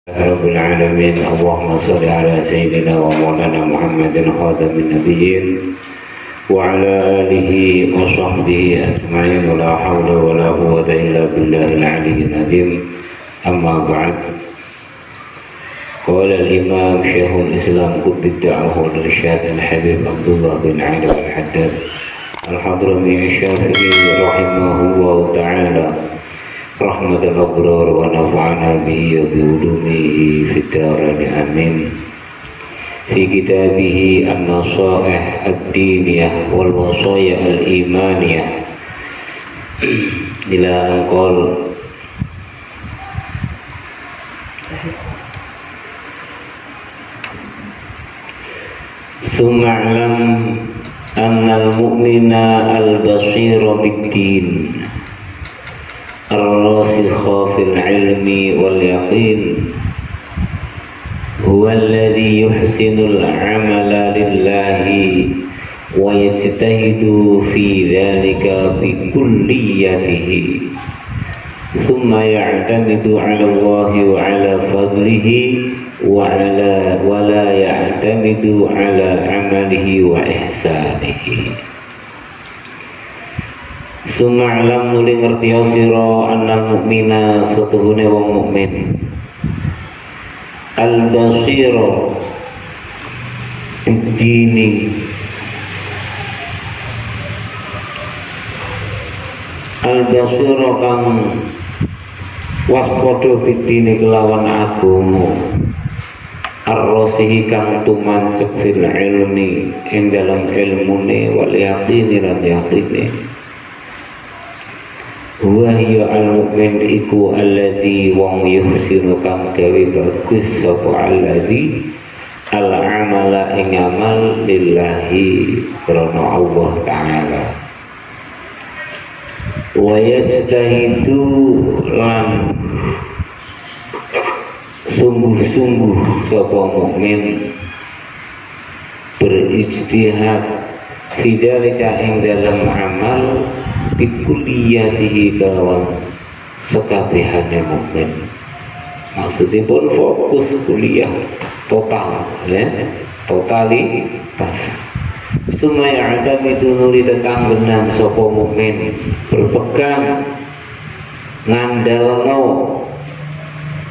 رب العالمين. اللهم صل على سيدنا ومولانا محمد خاتم النبيين وعلى آله وصحبه أجمعين، ولا حول ولا قوة إلا بالله العلي العظيم. أما بعد، قال الإمام شيخ الإسلام قطب الدعوة والإرشاد الحبيب عبد الله بن علي الحداد الحضرمي الشافعي رحمه الله تعالى رحمة الأبرار، ونفعنا به وبعلومه في الدارين آمين. في كتابه النصائح الدينية والوصايا الإيمانية إلى أن قال: ثم اعلم أن المؤمن البصير بالدين الراسخ في العلم واليقين هو الذي يحسن العمل لله ويجتهد في ذلك بكليته، ثم يعتمد على الله وعلى فضله ولا يعتمد على عمله وإحسانه. Suma'lam nuli ngerti sira annal mukmina setuhune wong mukmin al-basira bidini al-basira kang waspada bidini kelawan agama ar-rasihi kang tumancep fil ilmi ing dalam ilmune wal yaqini lan yaqine. Wa hiya al-mu'min iku alladzi wong yuhsinu kang gawe bagus sapa alladzi al-amala ing amal lillahi karena Allah taala. Wa yajtahidu lan sungguh-sungguh sapa mukmin berijtihad fidzalika ing dalam amal bikuliyatihi kalawan sekabehane mukmin. Maksudnya pun fokus kuliah total, ya, totalitas. Sumaya adam itu nuli tetanggenan sapa mukmin berpegang ngandalno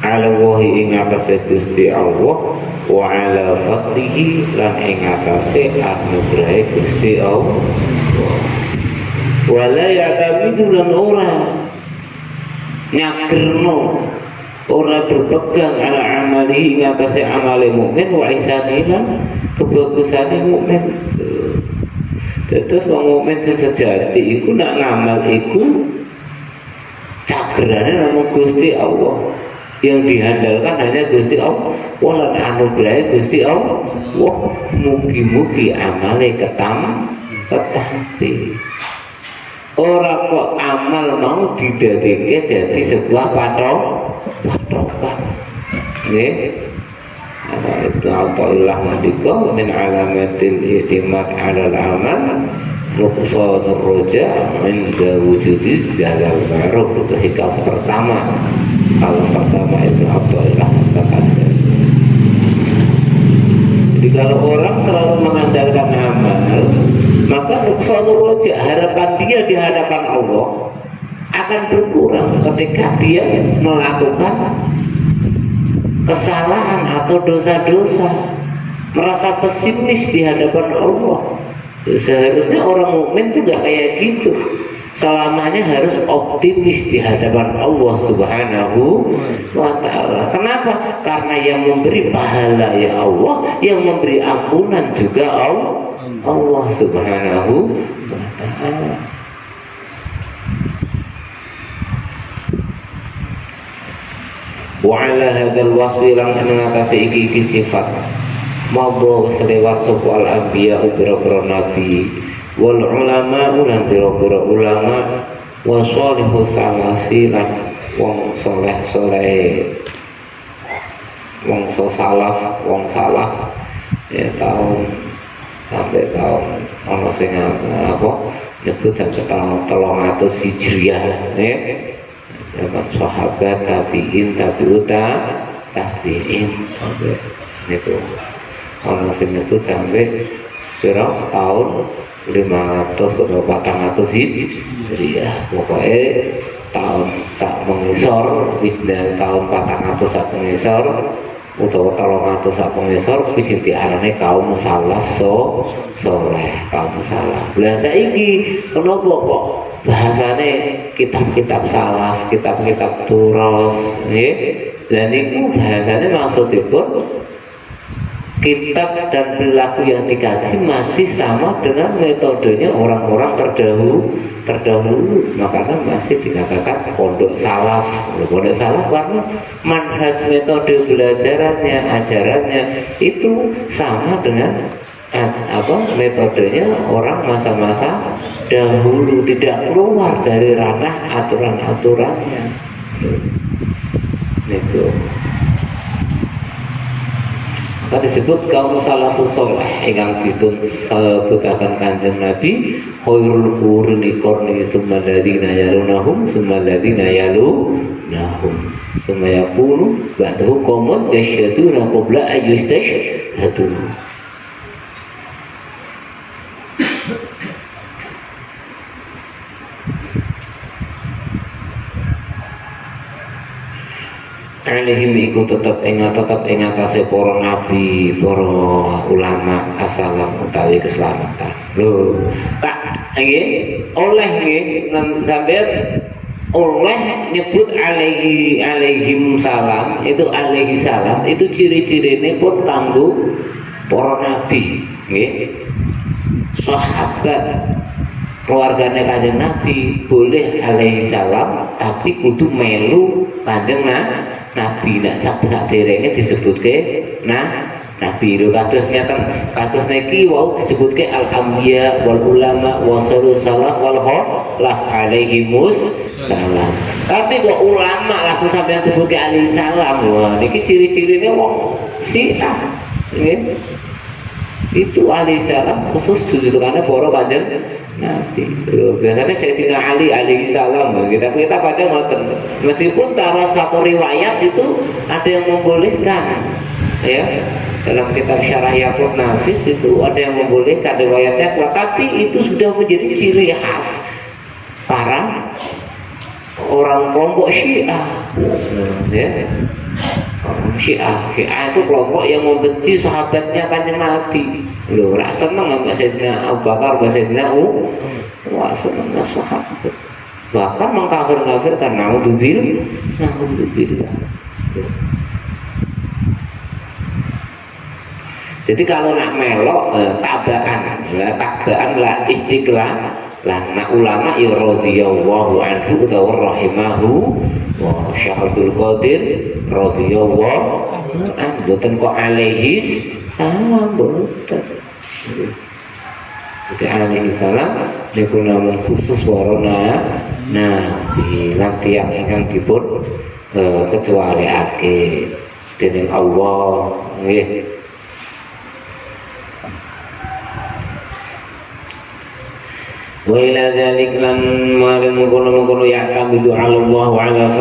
ala wahi ing atase Gusti Allah wa ala fadlihi lan ing atase anugrahe Gusti Allah. Wala ya'tamidu lan ora nyakerno, ora berpegang ala amali ing atase amale mukmin wa ihsani lan kebagusane mukmin. Terus wong mukmin sejati iku nak ngamal iku cakrane namung Gusti Allah. Yang dihandalkan hanya Gusti Allah, walan anugerah Gusti Allah. Wah, mugi-mugi amale ketampi. Ora kok amal mau didadekake jadi sebuah patokan. Nggih. Itu Athaillah ngendika min alamatil i'timad 'ala al-amal nuqsanur raja' 'inda wujudiz zalal ma'ruf. Itu hikam pertama. Kalau pertama itu Athaillah masakan. Jadi kalau orang terlalu mengandalkan amal, maka nuqsanur raja', harapan dia di hadapan Allah akan berkurang ketika dia melakukan kesalahan atau dosa-dosa, merasa pesimis di hadapan Allah. Seharusnya orang mukmin juga kayak gitu, selamanya harus optimis di hadapan Allah Subhanahu wa ta'ala. Kenapa? Karena yang memberi pahala ya Allah, yang memberi ampunan juga Allah Subhanahu wa ta'ala. Wa ala hadzal wasfi lan mengatasi iki sifat mabwa selewat sapa al anbiya ubra nabi wal ulama lan pira-pira ulama wa shalihu salafi lan wong saleh wong salaf ya tahun sampai tahun ana sing apa nyebut sampai tahun 300 Hijriah ya. Zaman sahabat, tabi'in, tabi'ut tahdiin niku ana sing nyebut sampai kira tahun 500 atau 400 Hijriah pokoknya tahun sak mengisor wis tahun 400 sak mengisor utawa 300 sak mengisor wis diarani kaum salaf soleh kaum salaf. Lah saiki kenapa kok bahasane kitab-kitab salaf, kitab-kitab turos nggih. Dan itu bahasanya maksudipun kitab dan perilaku yang dikaji masih sama dengan metodenya orang-orang terdahulu, makanya masih dikatakan pondok salaf karena manhaj metode belajarannya, ajarannya itu sama dengan metodenya orang masa-masa dahulu, tidak keluar dari ranah aturan-aturannya itu. Maka disebut kaum salafus sholeh ingkang dipun sebutaken Kanjeng Nabi khairul quruni qarni tsumma alladziina yalunahum tsumma alladziina yalunahum tsumma yakunu ba'dahu qaumun yashhaduna qabla an yastashhadu. Alaihim iku tetap ing atase para nabi, para ulama assalam utawi keselamatan. Lho, tak nggih, oleh nggih sampeyan oleh nyebut alaihim salam, itu alaihi salam itu ciri-cirine pun kanggo para nabi, nggih. Sahabat keluargane Kanjeng Nabi boleh alaihi salam tapi kudu melu Kanjeng Nabi. Nak saderenge disebutke Nabi lho kados ngeten, kados niki wau disebutke al-anbiya wal ulama wasallu salaf wal khalaf alaihimus salam. Tapi kok ulama langsung sampeyan sebutke alaihi salam. Wah niki ciri-cirine wong Syiah. Nggih. Itu alaihi salam khusus ditujukannya para Kanjeng Nabi. Biasanya Sayyidina Ali alaihi salam kita pada ngoten. Meskipun taruh satu riwayat itu ada yang membolehkan ya. Dalam kitab Syarah Yaqut Nafis itu ada yang membolehkan riwayatnya, tapi itu sudah menjadi ciri khas para orang kelompok Syiah ya. Syiah itu kelompok yang membenci sahabatnya Kanjeng Nabi. Lho, ora seneng sama Sayyidina Abu Bakar, Sayyidina Umar, seneng sama sahabat. Bahkan mengkafir-kafirkan naudzubillah. Jadi kalau nak melok tabaan lah istiqlal lah nak ulama ya radhiyallahu anhu wa rahimahu wa Syaikhul Qadir radhiyallahu anhu boten kok alaihi salam boten. Jadi alaihi salam niku namung khusus warna nabi lan tiyang ingkang dipun kecualiake dening Allah nggih. Wa ila dzalik lan maring mengkono-mengkono ya kamidu Allah wa ala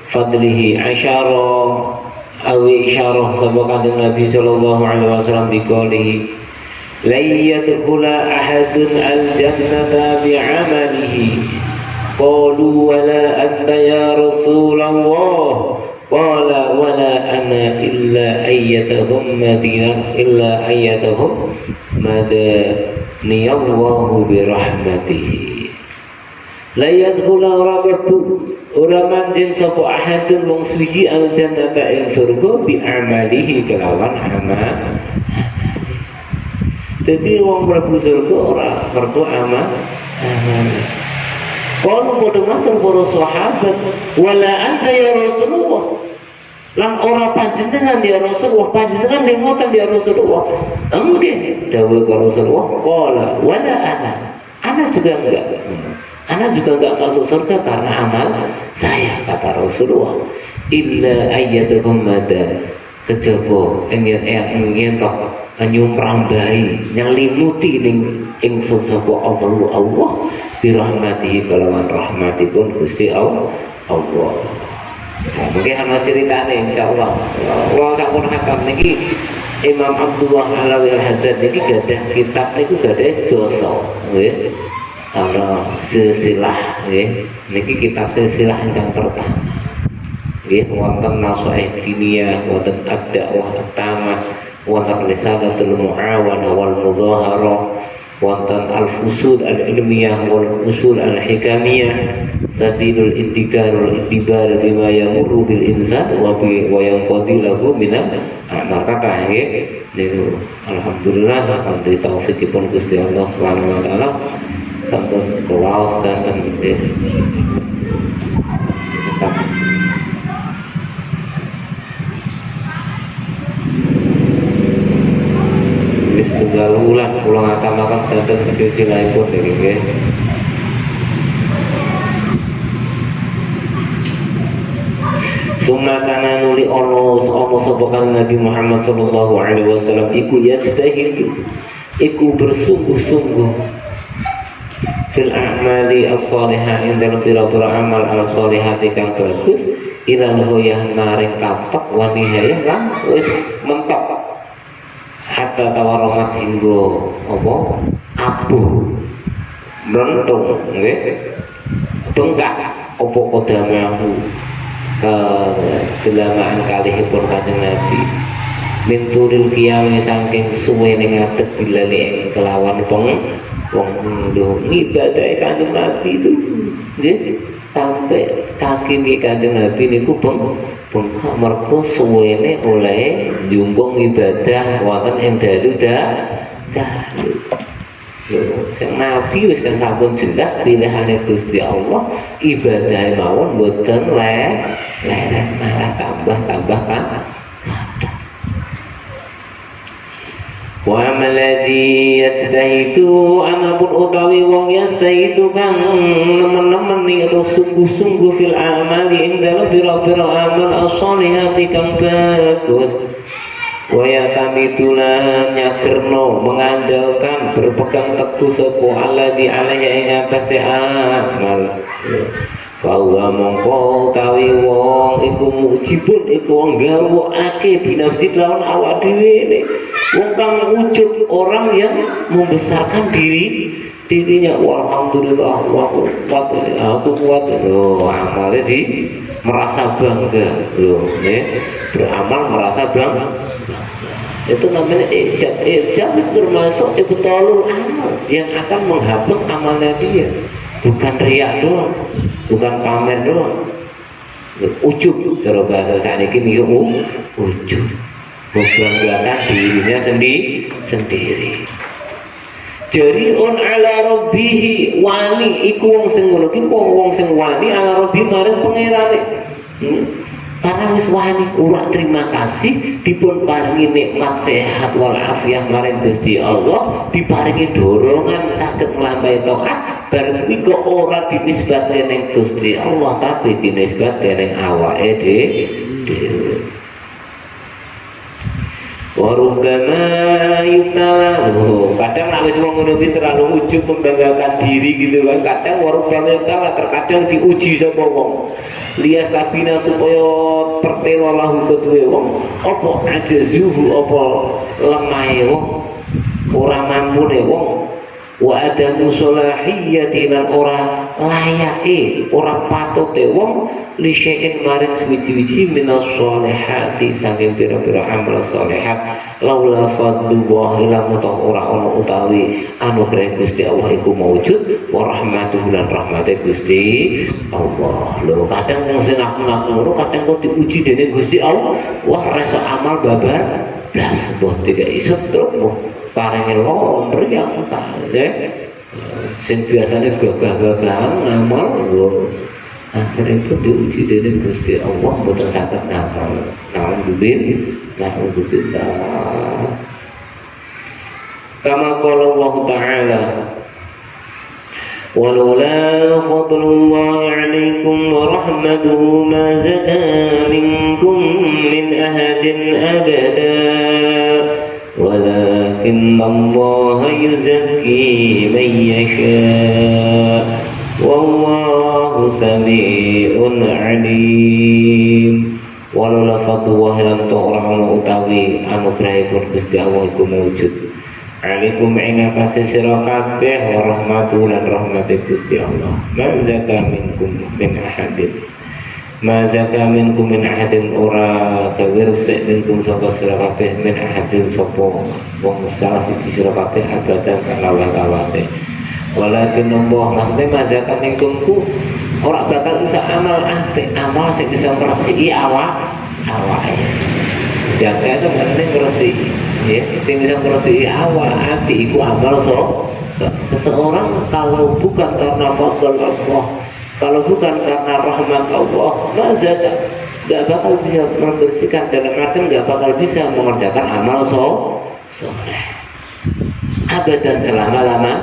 fadlihi asyara awi isyarah sapa Kanjeng Nabi sallallahu alaihi wasallam biqaulihi la yadkhula ahadun al-jannata bi'amalihi qalu wala anta ya Rasulullah qala wala ana illa ayyatuhum niyallahu birahmatihi la yadkhula rabbu ora manjing sapa ahadun wong suci al jannata ing surga bi amalihi kelawan amal. Dadi wong mlebu surga ora mergo amal. Kalau padha matur para sahabat wala anta ya Rasulullah lan ora panjenengan ya Rasulullah, panjenengan ngoten ya Rasulullah. Enggak, dawuh Rasulullah, qala wala ana juga enggak. Ana juga enggak masuk surga karena amal saya, kata Rasulullah. Illa ayyatuhum mada kejaba ingin tok nyumrambahi nyelimuti ning ingsun sapa Allah birahmatihi kalawan rahmatipun Gusti Allah. Nah, mungkin ana ceritane insyaallah. Kula sampun hakam niki Imam Abdullah Alawi Al-Haddad niki gadah kitab niku gadah sedasa nggih. Ana silsilah nggih. Niki kitab silsilah ingkang pertama. Nggih wonten Nasihat Diniyah, wonten Ad-Da'wah At-Tamah, wonten Risalatul Mu'awanah wal Mudhaharah, wonten Al-Fusul Al-Ilmiyah wal Usul Al-Hikamiyah, Sabilul Intikar wal Iktibar bima yamurru bil insan wa yanqadi lahu minal a'mal kata nggih. Niku alhamdulillah kanthi taufikipun Gusti Allah Subhanahu wa taala sampun kawas dan nggih. Wis tunggal wulan kula ngatamaken danten silsilahipun nggih. Sumatana nuli ono sapa kan Nabi Muhammad sallallahu alaihi wasallam iku yajtahid iku bersungguh-sungguh fil a'mali as-salihah ing dalam pira-pira amal as-salihat kang bagus ila ghayah maring katok wa nihayah lan wis mentok hatta tawarramat hingga apa abuh mentung nggih bengkak apa kodamahu kedalaman kalihipun Kanjeng Nabi min turil qiyam saking suwene ngadeg bilane kelawan wong lho ibadah Kanjeng Nabi itu nggih sampai kaki Kanjeng Nabi niku bengkak mergo suwene oleh njungkung ibadah wonten ing dalu dalu. Sing Nabi wis sampun jelas pilihane Gusti Allah, ibadah mawon boten leren malah tambah kan. Wa amaladi yajtahidu amapun utawi wong yajtahidu kang nemen-nemen atau sungguh-sungguh fil amali ing dalem pira-pira amal as-shalihati kang bagus. Waya kami tulan nyakerno mengandalkan berpegang teguh sapa alladzi alaihi ing atase amal. Bahwa mongko tawi wong iku mujibun iku wong gawokake binafsi lawan awak dhewe. Wong kang ujub orang yang membesarkan dirinya. Alhamdulillah aku kuat loh amalnya merasa bangga loh beramal merasa bangga. Itu namanya ijab itu termasuk ibtalul amal yang akan menghapus amalnya dia, bukan riak doang, bukan pamer doang, ujub cara bahasa saniki niku ujub membanggakan dirinya sendiri. Jari'un ala rabbihi wani iku wong sing ngono ki wong sing wani ala rabbi marang pangerane. Karena wis wani ora terima kasih dipun paringi nikmat sehat wal afiah maring Gusti Allah, diparingi dorongan saged nglampahi taat, bar kuwi kok ora dinisbatke ning Gusti Allah tapi dinisbatke ning awake dhewe. Warubbama yutala kadang nek wis wong ngono kuwi terlalu ujub membanggakan diri gitu kan, kadang warubbama yutala terkadang diuji sapa wong lias tabina supaya pertela lahu kedue wong apa ajazuhu apa lemahe wong ora mampune wong wa adamu salahiyati lan ora layake ora patute wong li syai'in maring suwi-wiji minas sholihati saking pira-pira amal sholihat laula fadlullah ila mutah ora ana utawi anugerah Gusti Allah iku maujud wa rahmatuhu lan rahmate Gusti Allah. Lho kadang wong sing ngaku-ngaku kadang kok diuji dening Gusti Allah wah rasa amal babar blas mbah dikai setruk mbah paringi lomber yang sing biasanya gagah-gagahan ngamal lho akhirnya itu diuji dening Gusti Allah boten saged ngamal. Na'udzubillah. Kama qala Allah Ta'ala walaula fadlullahi 'alaikum wa rahmatuhu ma zaka minkum min ahadin abada walakin Allah yuzakki man yasha wallahu sami'un 'alim. rahmatullah lan ta'ala utawi anugrahipun Gusti Allah iku mawujud. Alaikum ing atase sira kabeh wa rahmatul lan rahmate Gusti Allah. Man zaka minkum min ahadin. Ma zaka minkum min ahadin ora kawirsik minkum sapa sira kabeh min ahadin sapa wong salah siji sira kabeh abadan kalawase. Walakin Allah maksudnya ma zaka minkum ku ora bakal bisa amal amal sing bisa ngresiki awake. Zaka itu berarti ngresiki. Ya, sing bisa ngresiki awak ati iku amal seseorang kalau bukan karena fadl Allah, kalau bukan karena rahmat Allah, maka gak bakal bisa membersihkan dalam arti gak bakal bisa mengerjakan amal soleh abadan selama-lama.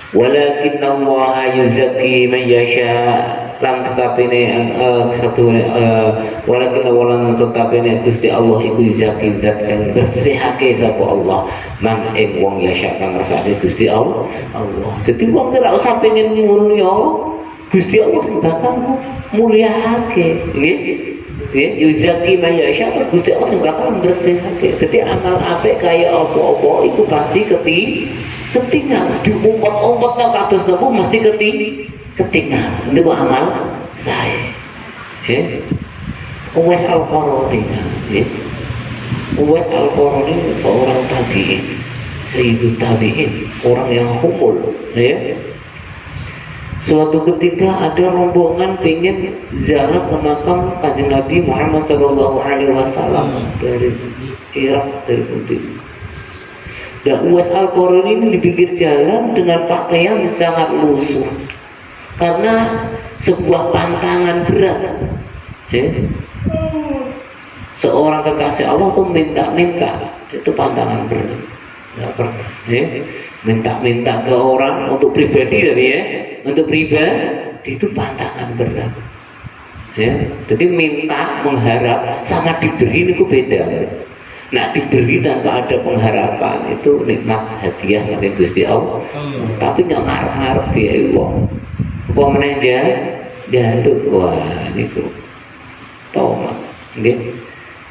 Walakin Allah yuzaki man yasha lan tetapine satu walakin awalan tetapine Gusti Allah iku yuzaki zat kang bersihake sapa Allah man ing wong yasha kang ngersake Gusti Allah. Dadi wong ora usah pengen mulya, Gusti Allah sing bakal mulyakake nggih. Nggih yuzaki man yasha Gusti Allah sing bakal bersihake. Dadi amal apik kaya apa-apa iku pasti ketinggal di umpet-umpet nang kados napa mesti ketinggal niku amal saya. Uwais Al-Qarani Uwais Al-Qarani seorang tabi'in, sayyidut tabi'in, orang yang humul ya. Suatu ketika ada rombongan pengen ziarah ke makam Kanjeng Nabi Muhammad SAW dari Irak, dari Putih. Dan Uwais Al-Qarani ini di pinggir jalan dengan pakaian yang sangat lusuh karena sebuah pantangan berat. Seorang kekasih Allah tuh minta-minta, itu pantangan berat. Minta-minta ke orang untuk pribadi tadi ya, untuk pribadi itu pantangan berat. Jadi minta mengharap sama diberi itu beda. Nah diberi tanpa ada pengharapan itu nikmat hadiah saking Gusti Allah. Tapi nggak ngarep-ngarep dia wong. Wong meneh jaluk wah niku. Tomat. Nggih.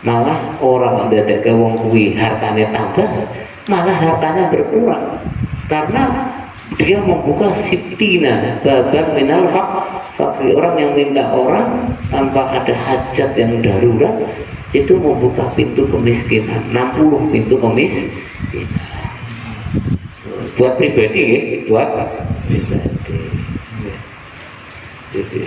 Malah orang ndadekake wong kuwi hartanya tambah, malah hartanya berkurang. Karena dia membuka sitina baban minal fakri. Orang yang minta orang tanpa ada hajat yang darurat itu membuka pintu kemiskinan, 60 pintu kemiskinan buat pribadi ya, buat pribadi. Jadi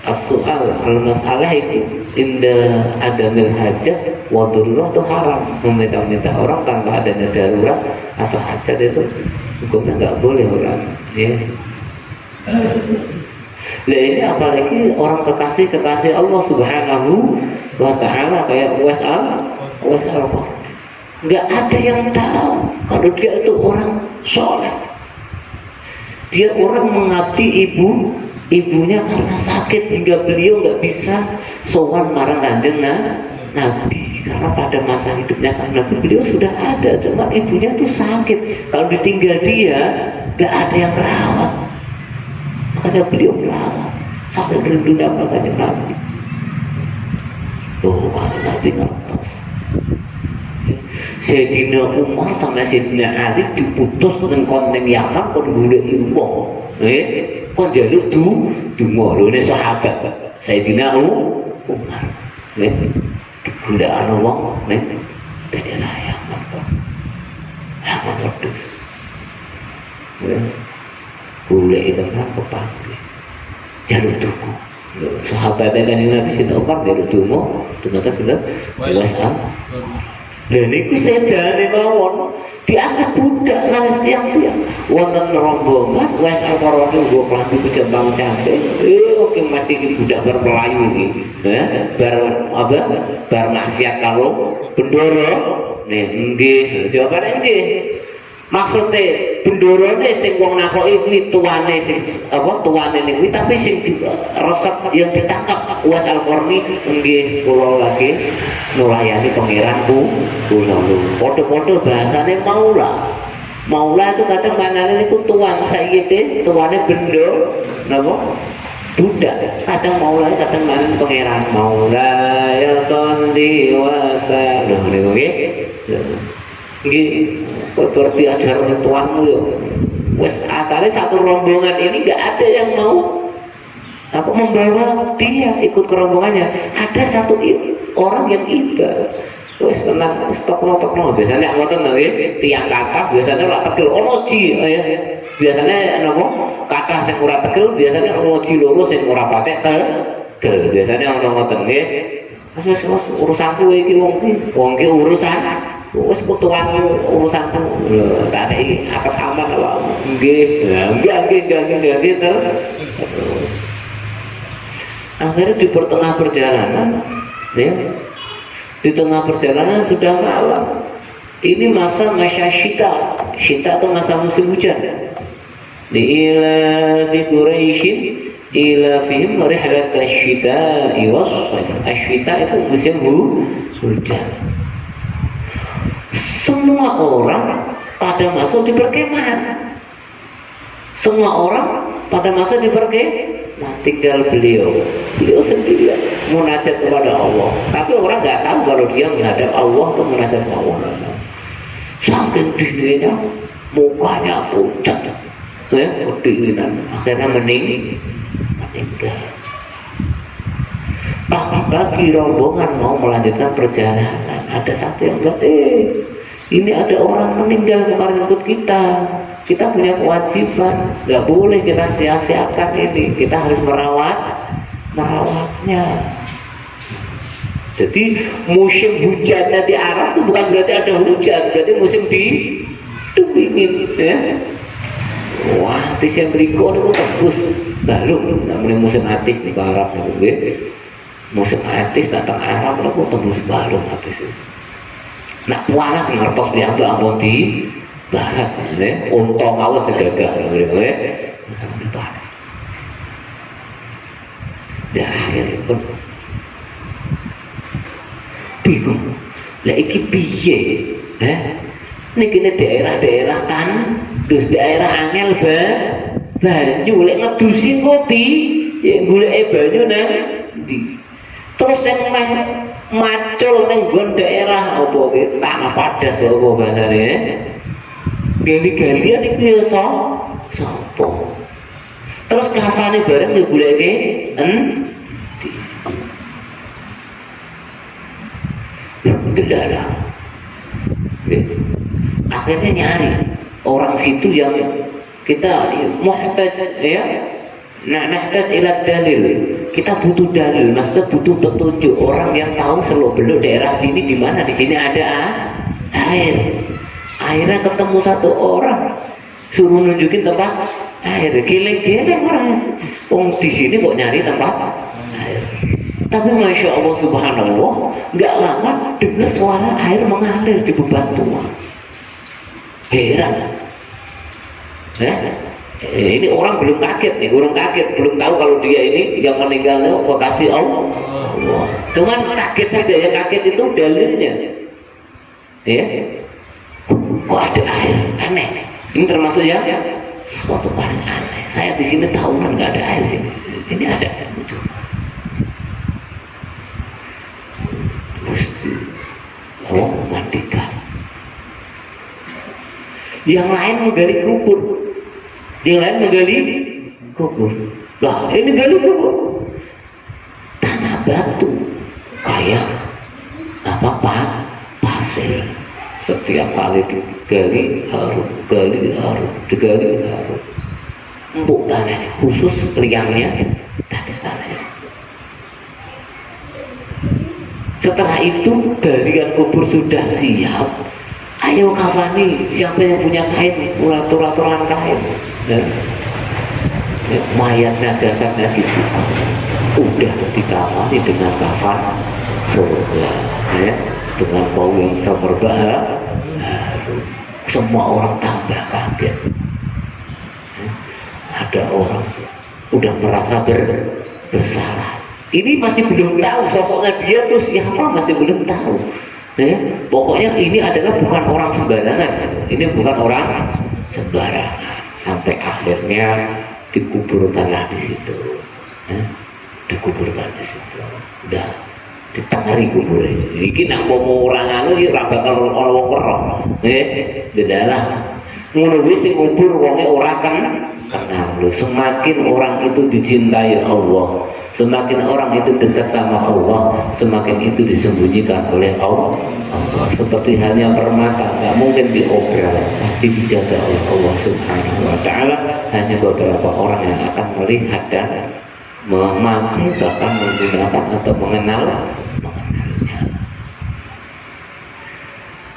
as-soal al-masalah itu inda adamil hajat wa darurah itu haram. Meminta-minta orang tanpa adanya darurat atau hajat itu hukumnya nggak boleh orang ya. Nah ini apalagi orang kekasih Allah Subhanahu wa ta'ala kayak Uwais Al-Qarani. Nggak ada yang tahu kalau dia itu orang soleh. Dia orang mengabdi ibunya karena sakit hingga beliau nggak bisa sowan marang Kanjeng Nabi karena pada masa hidupnya karena beliau sudah ada, cuma ibunya tuh sakit. Kalau ditinggal dia nggak ada yang rawat, makanya beliau merawat sampai rindunya sama Kanjeng Nabi. Tuh Nabi ngertos. Sayyidina Umar sama Sayyidina Ali diputus dengan konten Yaman kon golek wong. Kon njaluk donga lho ne sahabat Sayyidina Umar. Digolek ana wong ning daerah Yaman kok. Yaman wedhus. Golek itu apa panggil. Jaluk donga. Sahabatnya Kanjeng Nabi Sayyidina Umar jaluk donga, ternyata kita Uwais. Dan itu sedane mawon dianggap budak lan tiang-tiang wonten rombongan Uwais Al-Qarani nggo klambi kejambang cantik oke mati iki budak bar melayu iki bar maksiat kalau bendoro nggih jawabane nggih maksudnya bendorone sing wong nakoki kuwi tuane sing tuane niku tapi sing resep yang ditangkap Uwais Al-Qarani nggih kula lagi nulayani pangeranku kula lho padha-padha bahasane maula itu kadang manane niku tuan sayyide tuane bendor napa budak, kadang maula kadang main pangeran maula ya sondi wasa loh niku nggih nggih berarti ajaran tuanmu yo wes asalnya satu rombongan ini nggak ada yang mau apa membawa dia ikut ke rombongannya, ada satu orang yang iba wes tenang stok-stok biasanya ngoten nggih tiang kata biasanya ora tegel ono ji ya biasanya napa kata sing ora tegel biasanya ono ji loro sing ora patek tegel biasanya ono ngoten nggih wis urusanku iki wong ki urusan wis ketuan urusanku tak iki akad aman apa nggih nggih akhirnya di tengah perjalanan ya di tengah perjalanan sudah malam ini masa syita itu masa musim hujan ila fi Quraisyin ila fihim rihlat asy-syita'i asy-syita itu musim hujan semua orang pada masuk di perkemahan semua orang pada masuk di perkemahan tinggal beliau sendirian munajat kepada Allah tapi orang nggak tahu kalau dia menghadap Allah atau munajat ke Allah saking dinginnya mukanya pucat ya kedinginan akhirnya meninggal pagi-pagi rombongan mau melanjutkan perjalanan ada satu yang bilang ini ada orang meninggal kemarin ikut kita punya kewajiban, nggak boleh kita sia-siakan ini, kita harus merawatnya. Jadi musim hujannya di Arab itu bukan berarti ada hujan, berarti musim dingin, ya. Wah, atis yang berikut itu tembus, lalu namanya musim atis di Arab, ya. Musim atis datang Arab itu tembus balung atis. Nak panas ngertos diambil ampun bahas ya, untung awal terjaga ya, ya akhirnya pun bingung, lah iki piye, niki daerah-daerah kan, terus daerah angel banyu, lek ngedusi kopi, ya golek banyu terus yang macul neng daerah apa gitu, tanah padas apa bahasanya. Gali-galian itu ya sopo terus kafane bareng ya goleke dalam akhirnya nyari orang situ yang kita muhtaj ya nahtaj ila dalil kita butuh dalil maksudnya butuh petunjuk orang yang tahu seluk-beluk daerah sini di mana di sini ada air. Akhirnya ketemu satu orang suruh nunjukin tempat air geleng-geleng orang di sini kok nyari tempat air tapi Masya Allah subhanallah nggak lama dengar suara air mengalir di bebatuan heran ya ini orang belum kaget belum tahu kalau dia ini yang meninggalnya kasih Allah cuman kaget saja yang kaget itu dalilnya ya kok ada air aneh ini termasuk ya sesuatu paling aneh saya di sini tahunan nggak ada air sini ini ada air itu mandikan yang lain menggali kubur lah ini gali kubur tanah batu kayak apa pasir setiap kali digali harum empuk tanah khusus liangnya tanah. Setelah itu galian kubur sudah siap ayo kafani siapa yang punya kain uratur-aturan kain ya, mayatnya jasadnya gitu udah dikafani dengan kafan surga ya dengan bau yang berbahaya semua orang tambah kaget ada orang udah merasa bersalah ini masih belum tahu sosoknya dia tuh siapa masih belum tahu ya pokoknya ini adalah bukan orang sembarangan sampai akhirnya dikuburkanlah di situ dikuburkan di situ. Udah ditangari kubure. Iki nak mau orang anu iki ora bakal ana wong weruh. Bedalah. Ngono wis sing kubur wonge ora kenal. Semakin orang itu dicintai Allah, semakin orang itu dekat sama Allah, semakin itu disembunyikan oleh Allah. Seperti halnya permata, nggak mungkin diobral, pasti dijaga oleh Allah Subhanahu wa Ta'ala. Hanya beberapa orang yang akan melihat dan memantau, bahkan menggunakan atau mengenalnya.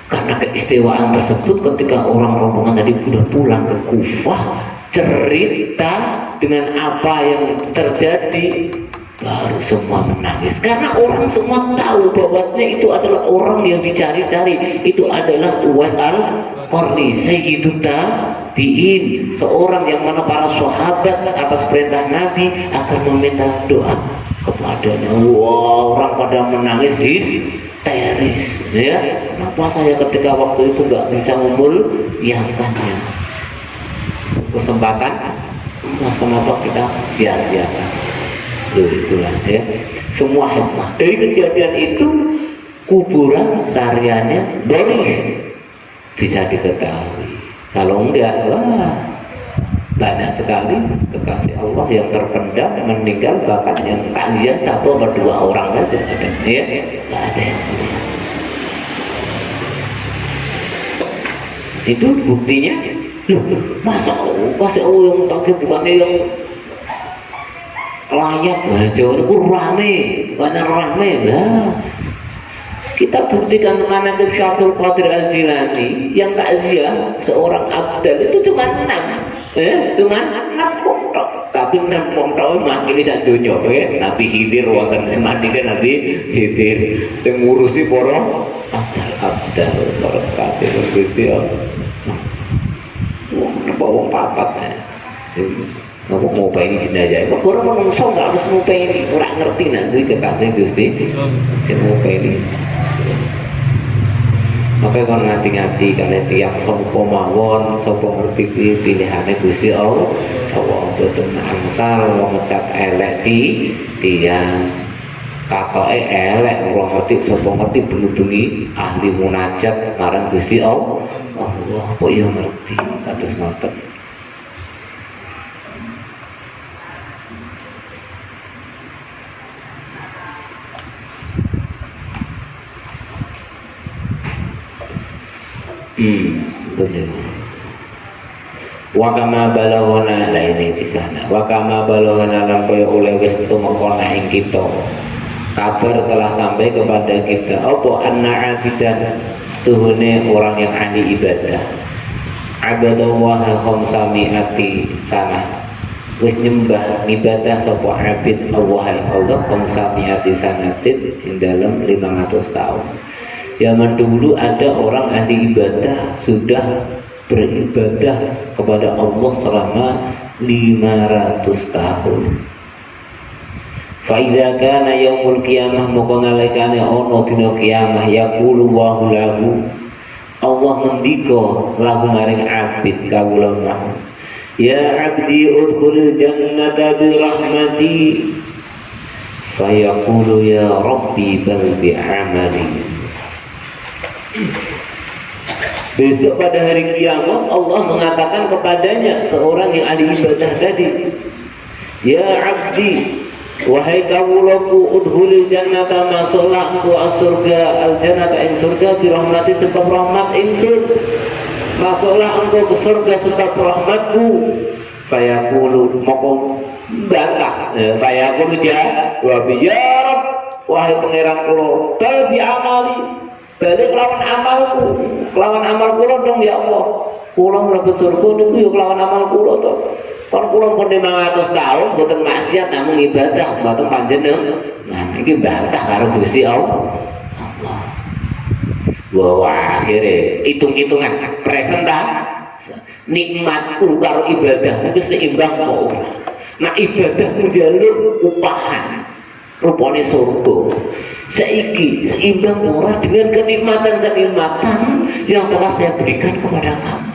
Karena keistimewaan tersebut, ketika orang rombongan tadi sudah pulang ke Kufah, cerita dengan apa yang terjadi, baru semua menangis. Karena orang semua tahu bahwasanya itu adalah orang yang dicari-cari. Itu adalah Uwais al-Qarni, Sayyidut Tabi'in, seorang yang mana para sahabat atas perintah Nabi akan meminta doa kepadanya. Wah, orang pada menangis histeris, ya. Kenapa saya ketika waktu itu nggak bisa memuliakannya? Kesempatan, mas, kenapa kita sia-siakan? Itulah ya, semua hikmah dari kejadian itu. Kuburan syariahnya boleh bisa diketahui. Kalau enggak, wah, banyak sekali kekasih Allah yang terpendam, meninggal, bahkan yang takziah satu atau dua orang saja ada, ya, nggak ada yang melihat. Itu buktinya. Loh, masa kasih Allah yang pakai bukannya yang layak, itu rame, banyak rame lah. Kita buktikan mana ke Syaikhul Qadir Al-Jilani yang takziah seorang abdal itu cuma 6, cuma 6 pokok. Tapi 6 pokok makin sak dunya, Nabi Khidir wonten semandika Nabi Khidir sing ngurusi para abdal, para kasih Gusti Allah. Wong papat ngomong mau ini sini aja. Kok orang menungso nggak harus mau ini, orang ngerti nanti kekasih Gusti si mau ini. Maka kon ngati-ngati karena tiap sopo mawon, sopo ngerti pilihannya Gusti Allah. Allah boten angsal wong ngecat elek tiang katoke elek, ora ngerti sopo ngerti bengi-bengi ahli munajat marang Gusti Allah. Allah apa ya ngerti kados ngoten. Betul. Wakama balaghana la ini kisahna. Wakama balaghana lampaya oleh wis tumekana ing kita. Kabar telah sampai kepada kita apa anna abidan tuhune orang yang ahli ibadah. Abadallah khamsamiati sana. Wis nyembah ibadah sapa abid Allah khamsamiati sanatin ing dalam 500 tahun. Zaman dulu ada orang ahli ibadah sudah beribadah kepada Allah selama 500 tahun. Fa'idha kana yaumul qiyamah moko nalikane ana dina kiamah yaqulu wa lahu Allah ngendika lahu maring abid kawula mau ya abdi udkhulil jannata bi rahmati fa yaqulu ya rabbi bal bi amali. Besok pada hari kiamat Allah mengatakan kepadanya seorang yang ahli ibadah tadi, ya abdi, wahai kawulaku, udhulil jannata masalah engkau as-surga al-jannata ing surga birahmati sebab rahmat ingsun, masalah engkau ke surga sebab rahmatku. Fayaqulu moko bantah, fayaqulu jawab ya Rabb, wahai pangeran kula, bal bi amali, balik lawan amalku, kelawan amal kula dong ya Allah. Kula mlebet surga niku ya kelawan amal kula to. Kon kula pun 500 tahun mboten maksiat namung ibadah, mboten panjenengan. Nah, iki bantah karo Gusti Allah. Wah, akhirnya hitung-hitungan presentasi nikmatku karo ibadahmu itu seimbang kok. Nah, ibadahmu jalur upahan rupane surga. Saiki seimbang ora dengan kenikmatan-kenikmatan yang telah saya berikan kepada kamu.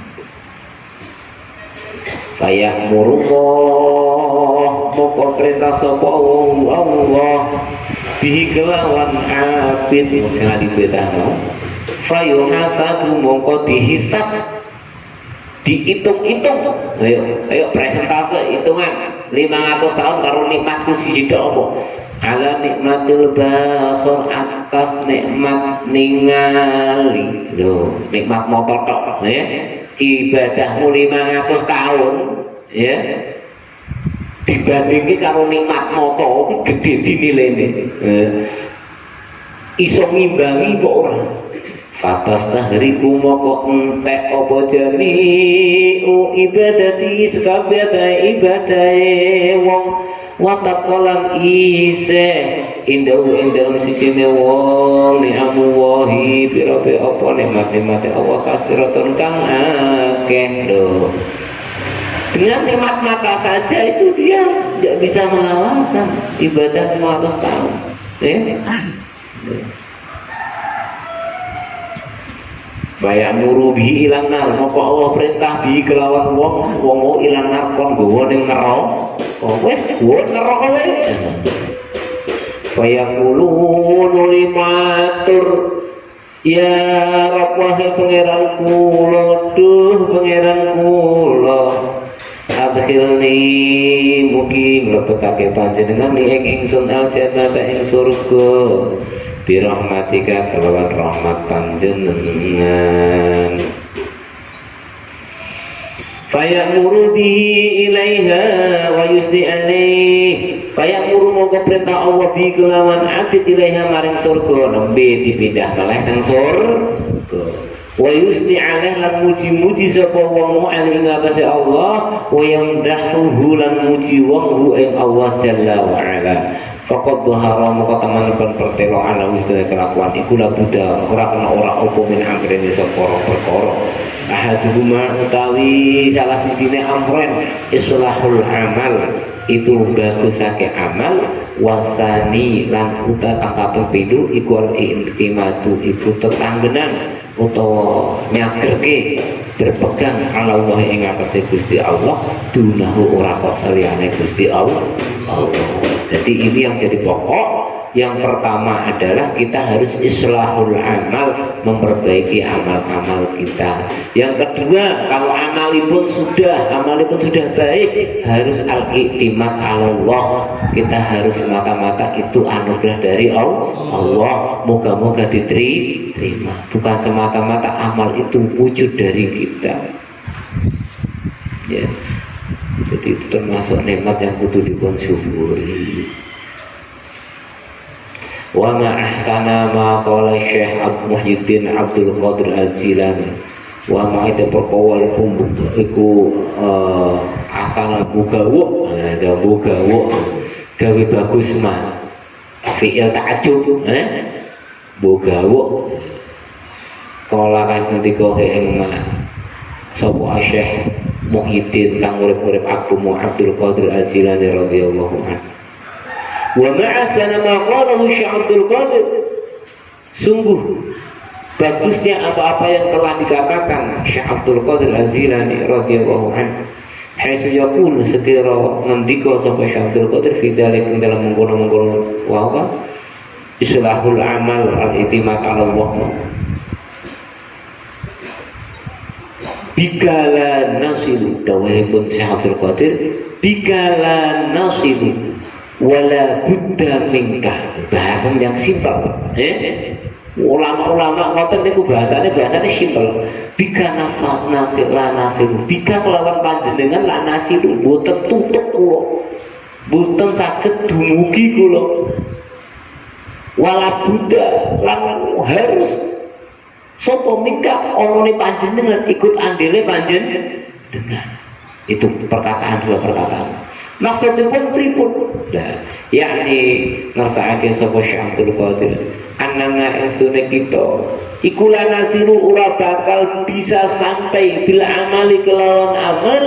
Kayak murullah moko perintah sapa Allah bihi kelawan abid sing dipetahno fayuhasabu moko dihisab dihitung-hitung ayo presentase hitungan 500 tahun karo nikmatku siji tok apa ala nikmatil basor atas nikmat ningali lho nikmat motor tok ya ibadahmu 500 tahun ya dibandingin karo nikmat moto gede dinilainya iso ngimbangi kok ora fatas tahriku moko entek apa jami'u ibadati sekabehane ibadahe wong watak kolam isih indahu ing dalam sisine wong ni'amu wahi pira-pira apa nikmat-nikmate Allah kasiratun kang akeh lho. Dengan nikmat mata saja itu dia tidak bisa mengalahkan ibadah 500 tahun ya. Bayak nuru bihi ilang nar moko Allah perintah bihi kelawan wong mau ilang nar kon gowo ning neraka wis gowo neraka wae bayak ulun limatur ya Rabb wahai pangeran kula duh pangeran kula adkhilni mugi mlebetake panjenengan ing ingsun al jannata ing surga birahmatika kelawan rahmat panjenengan fayamuru bihi ilaiha wa yusni alaih fayamuru mongko perintah Allah bihi kelawan abid ilaiha maring surga nembe dipindah kalih nang surga wa yusni alaih lan muji-muji sapa wong ing atase Allah wa yamdahu lan muji wong hu ing Allah jalla wa ala faqad dhahara maka teman-teman pertelo ana wis kelakuan iku la buddha ora kena ora apa min amrene seporo perkara ahaduhuma utawi salah sijine amren islahul amal itu bagusake amal wasani lan uta kang kaping pindho iku intimatu iku tetanggenan utawa nyagerke berpegang ala Allah ing atase Gusti Allah dunahu ora kok saliyane Gusti Allah. Jadi ini yang jadi pokok. Yang pertama adalah kita harus islahul amal, memperbaiki amal-amal kita. Yang kedua, kalau amalipun sudah baik, harus al-i'timad Allah. Kita harus mata-mata itu anugerah dari Allah. Moga-moga diterima. Bukan semata-mata amal itu wujud dari kita. Ya. Jadi itu termasuk nikmat yang kudu disyukuri. Wa ma ahsana ma qala Syekh Muhyiddin Abdul Qadir Al-Jilani wa ma itu perkara iku asana bugawu gawe bagus mah fi'il ta'ajjub bugawu kala kas ngendika ing ma sapa Syekh Muhyiddin kang urip-urip Abdul Qadir Al-Jilani radhiyallahu anhu wa ma'asana ma qalahu Syekh Abdul Qadir sungguh bagusnya apa-apa yang telah dikatakan Syekh Abdul Qadir Al-Jilani radhiyallahu anhu haitsu yaqulu sekira ngendika sapa Syekh Abdul Qadir fi dzalik dalam mengkono-mengkono wa islahul amal al-i'timad 'ala Allah bikala nasilu dawahipun Syekh Abdul Qadir bikala nasilu wala buddha minka bahasan yang simpel ulama-ulama ngoten niku bahasane simpel bika nasil la nasil bika kelawan panjenengan la nasil boten tutup kula boten saged dumugi kula wala buddha lan harus sapa minka omone panjenengan ikut andile panjenengan itu dua perkataan maksudnya pun pripun nah, yakni ngersakake sapa Syekh Abdul Qadir annana estune kita iku la nasiru ora bakal bisa sampai bil amali kelawan amal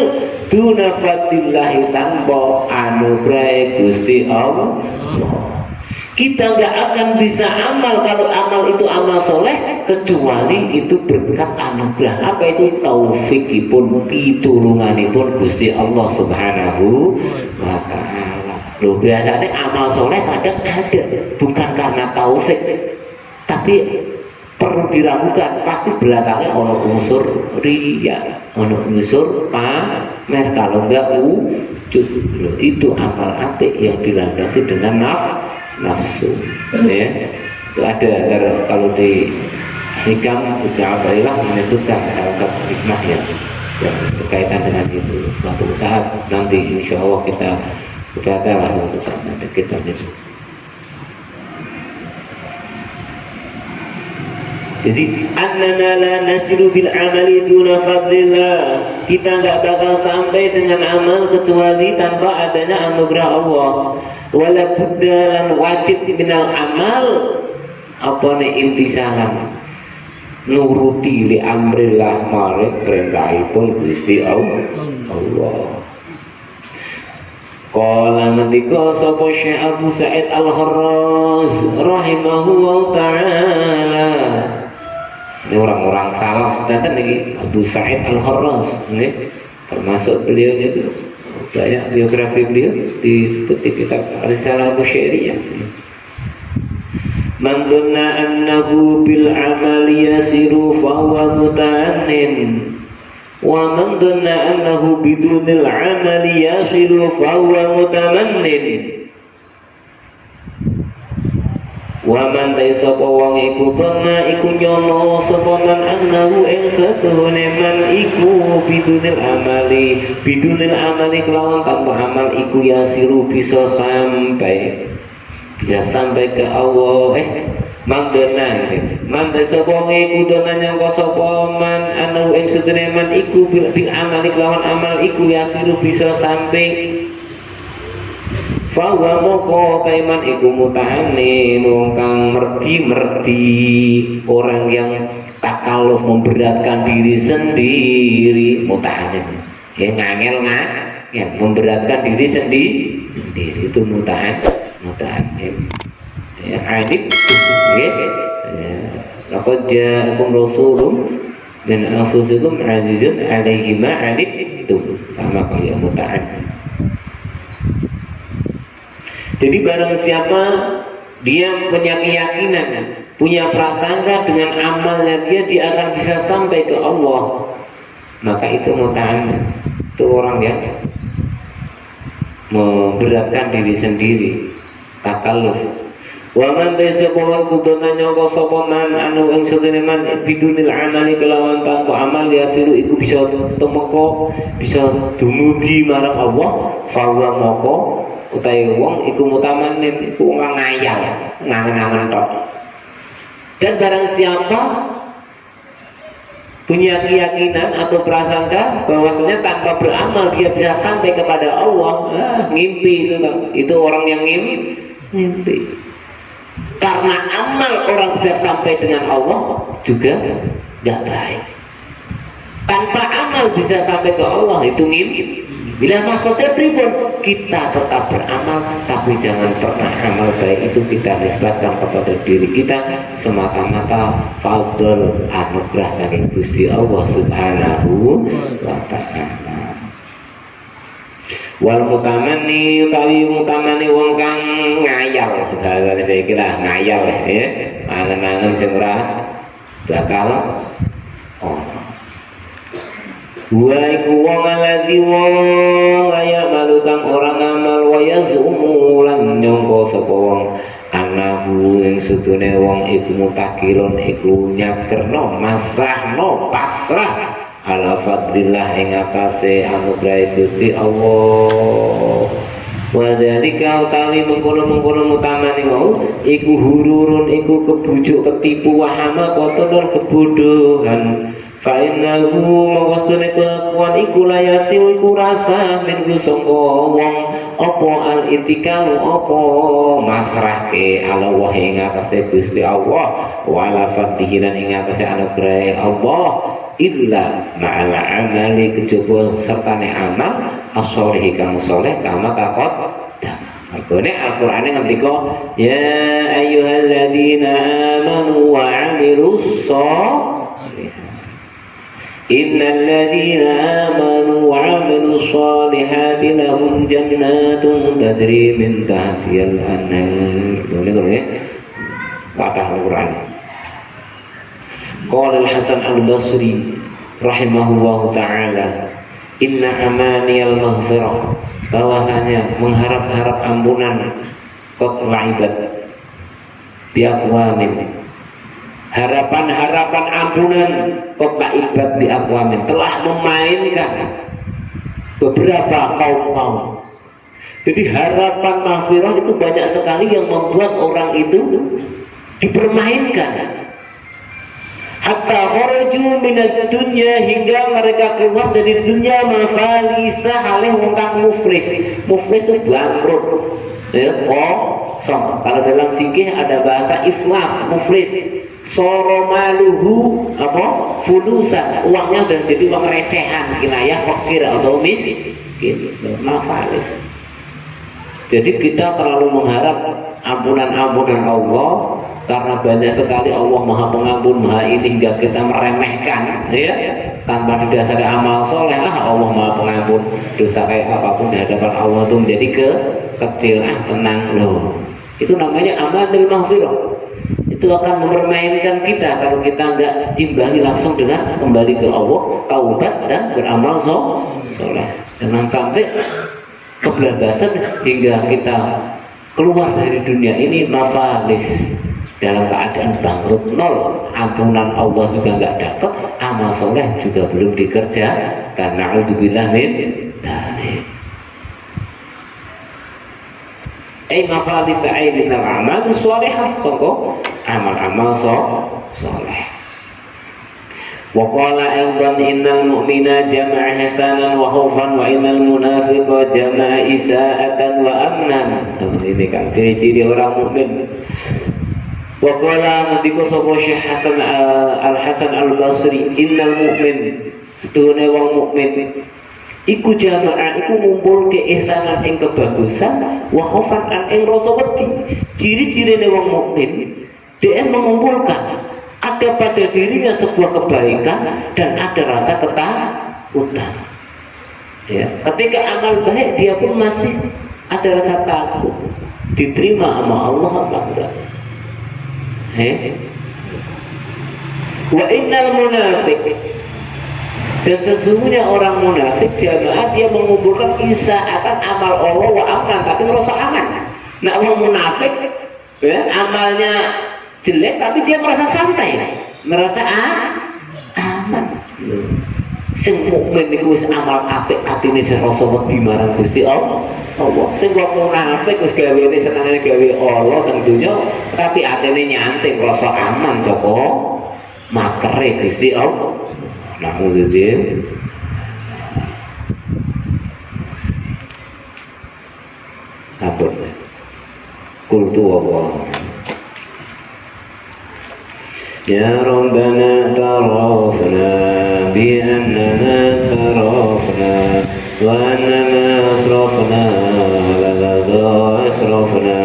duna fadillah tanpa anugerah Gusti Allah. Kita nggak akan bisa amal kalau amal itu amal soleh kecuali itu berkat anugerah. Apa itu taufikipun pitulunganipun Gusti Allah Subhanahu wa ta'ala. Loh, biasanya amal soleh kadang ada, bukan karena taufik, tapi perlu diragukan, pasti belakangnya ono unsur ria, ono unsur pamer, kalau enggak wujud. Loh, itu amal apik yang dilandasi dengan nafsu, ya. Itu ada kalau di Hikam Ibnu Athaillah menyebutkan salah satu hikmah yang berkaitan dengan itu. Suatu saat nanti insya Allah kita baca lah, suatu saat nanti kita itu. Jadi annana la nasilu bil amali duna fadlillah, kita nggak bakal sampai dengan amal kecuali tanpa adanya anugerah Allah. Wala budda lan wajib minal amal apa nih imtisalan, nuruti li amrillah maring perintahipun Gusti Allah. Qala ngendika sapa Syekh Abu Sa'id Al-Kharraz rahimahullah taala. Ini orang-orang salaf sedatan lagi Abu Sa'id Al-Kharraz, nggih. Termasuk beliau itu banyak biografi beliau disebut di kitab Risalah Syariah. Man dhanna annahu bil amali yasiru fa huwa muta'annin wa man dhanna annahu bidunil amali yasiru fa huwa mutamannin wa man ta sapa wong iku dhanna iku nyono sapa man annahu ing satune man iku bidunil amali kelawan tanpa amal iku yasiru bisa sampai ke Allah. Mandana manda sapa iku dona nyangka sapa man anu ing sedene man iku bil amali kelawan amal iku yasiru bisa sampai fa wa moko kaiman iku mutane wong kang merdi orang yang takalluf memberatkan diri sendiri, mutane ya ngangel ya memberatkan diri sendiri itu mutane ya adib ya. Laqad ja'akum rasulun min anfusikum azizun 'alaihi ma 'anittum, sama kayak muta'an. Jadi barang siapa dia punya keyakinan, punya prasangka dengan amalnya dia akan bisa sampai ke Allah, maka itu muta'an. Itu orang yang memberatkan diri sendiri, takalluf. Wa man tasabbahu kudana nyangka sapa man anu ing sedene man bidunil amali kelawan tanpa amal yasiru iku bisa temeka, bisa dumugi marang Allah, fa wa moko utahe wong iku mutamanin, iku wong ngayal, ngangen-angen tok. Dan barang siapa punya keyakinan atau prasangka bahwasanya tanpa beramal dia bisa sampai kepada Allah, ngimpi itu orang yang ngimpi. Karena amal orang bisa sampai dengan Allah juga gak baik. Tanpa amal bisa sampai ke Allah itu ngimpi. Bila maksudnya pribun, kita tetap beramal, tapi jangan pernah amal baik itu kita nisbatkan kepada diri kita semata-mata fadl anugerah saking Gusti Allah Subhanahu wa ta'ala. Wal mutamani utawi mutamani wong kang ngayal, segala saya kira ngayal ya, angen-angen sing ora bakal wa iku wong alladzi wong kaya malukang orang amal wa yazumu lan nyangka sapa wong anahu ing sedune wong iku mutakilun iku nyakerno masrahno pasrah ala fadlillah ing atase anugerah Gusti Allah. Wa dzalika utawi mengkono-mengkono mutamani wau iku hururun iku kebujuk ketipu wahama kotor kebodohan. Fa innahu mawastune kelakuan iku layasi iku rasa min sangka wong apa al itikalu apa masrahke ala wa ing atase Gusti Allah wa ala fadlihi lan ing atase anugerah Allah illa ma'ala amali kejaba sertane amal as-sholih kang saleh kama takot. Makane Al-Qur'ane ngendika ya ayyuhalladzina amanu wa 'amilus sholihat. Innal ladzina amanu wa 'amilus shalihati lahum jannatun tajri min tahtihal anhar. Boleh ya? Patah Al-Qur'an. Qala Al-Hasan Al-Basri rahimahullahu taala, inna amaniyal maghfirah, bahwasanya mengharap-harap ampunan kok laibat biaqwamin, harapan-harapan ampunan kok laibat biaqwamin, telah memainkan beberapa kaum. Jadi harapan maghfirah itu banyak sekali yang membuat orang itu dipermainkan. Hatta kharaju minad dunya, hingga mereka keluar dari dunia mafalisa halih wong kang muflis. Muflis itu bangkrut. Ya, kosong. Kalau dalam fikih ada bahasa iflas, muflis. Soro maluhu apa? Fulusan. Uangnya udah jadi uang recehan, kinayah fakir atau miskin. Gitu. Mafalis. Jadi kita terlalu mengharap ampunan-ampunan Allah, karena banyak sekali Allah Maha Pengampun, Maha ini, hingga kita meremehkan, ya, tanpa didasari amal soleh. Allah Maha Pengampun, dosa kayak apapun di hadapan Allah itu menjadi kecil. Tenang loh, itu namanya amanul maghfirah. Itu akan mempermainkan kita kalau kita nggak imbangi langsung dengan kembali ke Allah, taubat dan beramal soleh. Jangan sampai kebablasan hingga kita keluar dari dunia ini mafalis, dalam keadaan bangkrut, nol, ampunan Allah juga nggak dapat, amal soleh juga belum dikerja. Karena na'udzubillah min dzalik. Mafalis min al-amal sholihah, sangko amal-amal soleh. Wa qala aidan innal mu'mina jama'a hasanan wa khaufan, wa innal munafiqa jama'a isa'atan wa amnan. Ini kan ciri-ciri orang mukmin. Wa qala ngendika sapa Syekh Hasan Al-Hasan Al-Basri, innal mu'min, sedune wong mukmin iku jamaah, iku ngumpul ke ihsanan ing kebagusan, wa khaufan an ing rasa wedi. Ciri-cirine wong mukmin, dia mengumpulkan ada pada dirinya sebuah kebaikan dan ada rasa ketakutan. Ya, ketika amal baik dia pun masih ada rasa takut, diterima sama Allah apa enggak. Wa innal munafiq, dan sesungguhnya orang munafik jamaah, dia mengumpulkan isaatan amal Allah wa aman, tapi merasa aman. Nah, orang munafik ya, amalnya jelek tapi dia merasa santai, merasa aman. Sing mukmin niku wis amal apik, atine sing rasa wedi marang Gusti Allah. Sing wong munafik wis gawene senengane gawe Allah teng donya, tapi atine nyanting rasa aman saka makere Gusti Allah. Namudzin kabur. Qultu Allah. Ya Rabbana tarafna bi annana tarafna wa annana asrafna laqad asrafna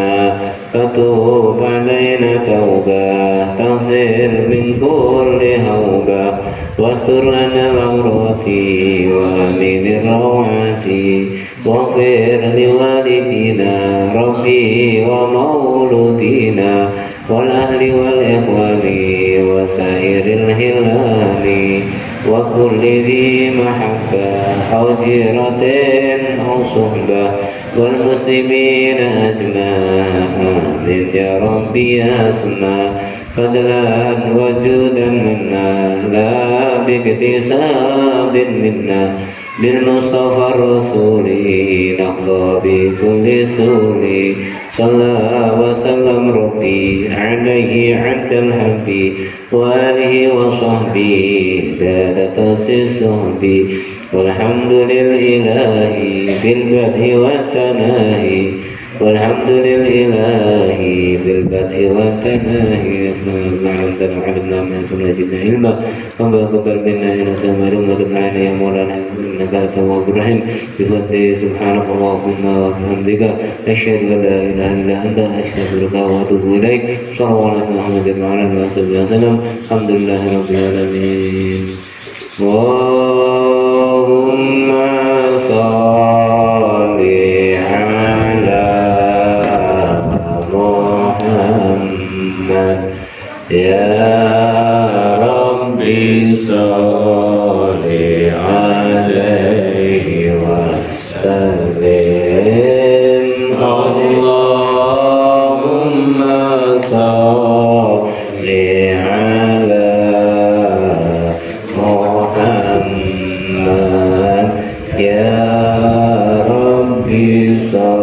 fatub alaina tawbah taghfir min kulli hawbah wastur lana al-awrati wa min ar-rawati waghfir liwalidina rabbi wa mauludina wal ahli wal ikhwani wa sairil hilali wa kulli dhi mahabbah aw jiratin aw suhbah wal muslimina ajma'in ya rabbi asma fadlan wa judan minna la biktisabin minna bil mustafa rasuli naqda bi kulli suli sallallahu wa sallam rabbi alaihi abdal habbi wa alihi wa sahbihi dada tasisahbi walhamdulillahi bil badhi wa tanahi walhamdulillahi bil badhi wa tanahi ma'amdan alimna ma'amdan wajibna ilma wa babar minna ila samarum wa dub'ana ya maulana innaka tawwabur rahim bifadli subhanakallahumma wa bihamdika asyhadu an la ilaha illa anta astaghfiruka wa atubu ilaik. Sallallahu alaihi wa sallam. Alhamdulillahi rabbil alamin. Allahumma sholli ala Muhammad ya Rabbi sholli alaihi wasallim. Allahumma sholli ala Muhammad ya Rabbi sholli